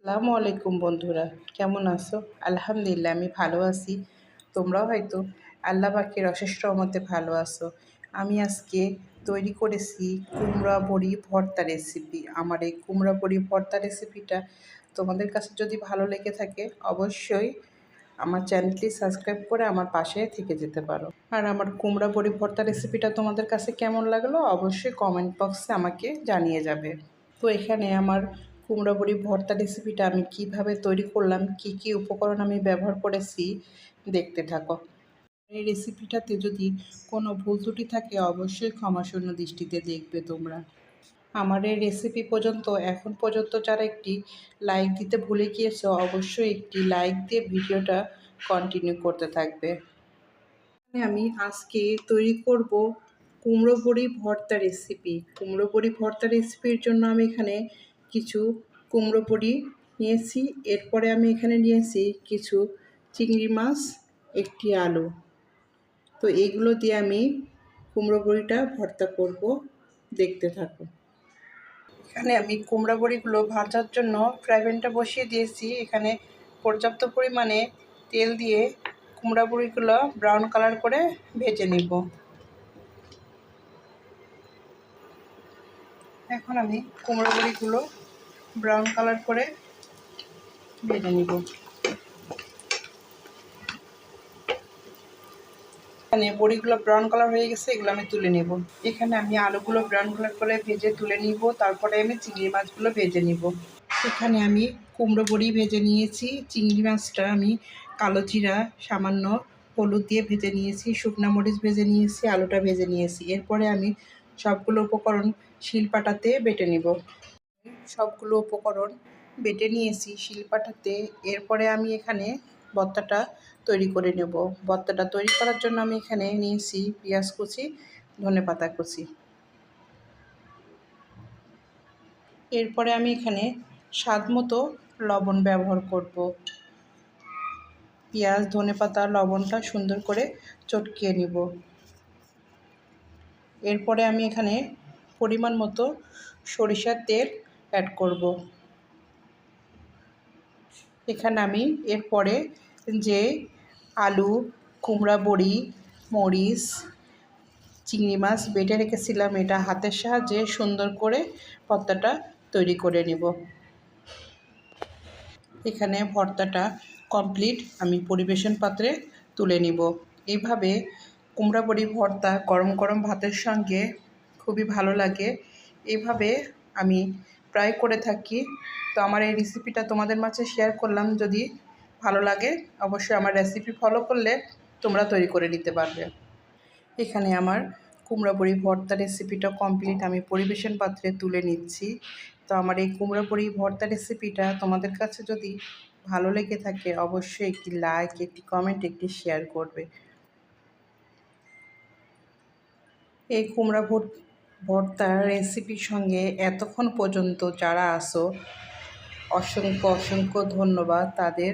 আসসালামু আলাইকুম বন্ধুরা, কেমন আছো? আলহামদুলিল্লাহ আমি ভালো আছি। তোমরাও হয়তো আল্লাহ পাকের অশেষ রহমতে ভালো আছো। আমি আজকে তৈরি করেছি কুমড়া বড়ি ভর্তা রেসিপি। আমার এই কুমড়া বড়ি ভর্তা রেসিপিটা তোমাদের কাছে যদি ভালো লেগে থাকে অবশ্যই আমার চ্যানেলটি সাবস্ক্রাইব করে আমার পাশে থেকে যেতে পারো। আর আমার কুমড়া বড়ি ভর্তা রেসিপিটা তোমাদের কাছে কেমন লাগলো অবশ্যই কমেন্ট বক্সে আমাকে জানিয়ে যাবে। তো এখানে আমার কুমড়া বড়ি ভর্তা রেসিপিটা আমি কিভাবে তৈরি করলাম, কি কি উপকরণ আমি ব্যবহার করেছি দেখতে থাকো। এই রেসিপিটাতে যদি কোনো ভুল ত্রুটি থাকে অবশ্যই ক্ষমাশূন্য দৃষ্টিতে দেখবে তোমরা। আমার এই রেসিপি পর্যন্ত এখন পর্যন্ত যারা একটি লাইক দিতে ভুলে গিয়েছো অবশ্যই একটি লাইক দিয়ে ভিডিওটা কন্টিনিউ করতে থাকবে। আমি আজকে তৈরি করব কুমড়ো বড়ি ভর্তা রেসিপি। কুমড়ো বড়ি ভর্তা রেসিপির জন্য আমি এখানে কিছু কুমড়ো বড়ি নিয়েছি। এরপরে আমি এখানে নিয়েছি কিছু চিংড়ি মাছ, একটি আলু। তো এইগুলো দিয়ে আমি কুমড়ো বড়িটা ভর্তা করব, দেখতে থাকো। এখানে আমি কুমড়া বড়িগুলো ভাজার জন্য ফ্রাই প্যানটা বসিয়ে দিয়েছি। এখানে পর্যাপ্ত পরিমাণে তেল দিয়ে কুমড়া বড়িগুলো ব্রাউন কালার করে ভেজে নিব। এখন আমি কুমড়া বড়িগুলো ব্রাউন কালার করে ভেজে নিব। এখানে বড়িগুলো ব্রাউন কালার হয়ে গেছে, এগুলো আমি তুলে নেব। এখানে আমি আলুগুলো ব্রাউন কালার করে ভেজে তুলে নিব, তারপরে আমি চিংড়ি মাছগুলো ভেজে নিব। এখানে আমি কুমড়ো বড়ি ভেজে নিয়েছি। চিংড়ি মাছটা আমি কালো জিরা, সামান্য হলুদ দিয়ে ভেজে নিয়েছি, শুকনো মরিচ ভেজে নিয়েছি, আলুটা ভেজে নিয়েছি। এরপরে আমি সবগুলো উপকরণ শিলপাটাতে বেটে নিব। সবগুলো উপকরণ বেটে নিয়েছি শিলপাটাতে। এরপরে আমি এখানে ভর্তাটা তৈরি করে নেব। ভর্তাটা তৈরি করার জন্য আমি এখানে নিয়েছি পেঁয়াজ কুচি, ধনেপাতা কুচি। এরপরে আমি এখানে স্বাদ মতো লবণ ব্যবহার করব। পেঁয়াজ, ধনেপাতা, লবণটা সুন্দর করে চটকিয়ে নিব। এরপরে আমি এখানে পরিমাণ মতো সরিষার তেল অ্যাড করব। এখানে আমি এরপরে যে আলু, কুমড়া বড়ি, মরিচ, চিংড়ি মাছ বেটে রেখেছিলাম এটা হাতের সাহায্যে সুন্দর করে ভর্তাটা তৈরি করে নেব। এখানে ভর্তাটা কমপ্লিট, আমি পরিবেশন পাত্রে তুলে নিব। এইভাবে কুমড়া বড়ি ভর্তা গরম গরম ভাতের সঙ্গে খুবই ভালো লাগে। এইভাবে আমি প্রায় করে থাকি। তো আমার এই রেসিপিটা তোমাদের মাঝে শেয়ার করলাম। যদি ভালো লাগে অবশ্যই আমার রেসিপি ফলো করলে তোমরা তৈরি করে নিতে পারবে। এখানে আমার কুমড়া বড়ি ভর্তা রেসিপিটা কমপ্লিট, আমি পরিবেশন পাত্রে তুলে নিচ্ছি। তো আমার এই কুমড়া বড়ি ভর্তা রেসিপিটা তোমাদের কাছে যদি ভালো লেগে থাকে অবশ্যই একটি লাইক, একটি কমেন্ট, একটি শেয়ার করবে। এই কুমড়া ভর্তার রেসিপির সঙ্গে এতক্ষণ পর্যন্ত যারা আসো অসংখ্য অসংখ্য ধন্যবাদ তাদের।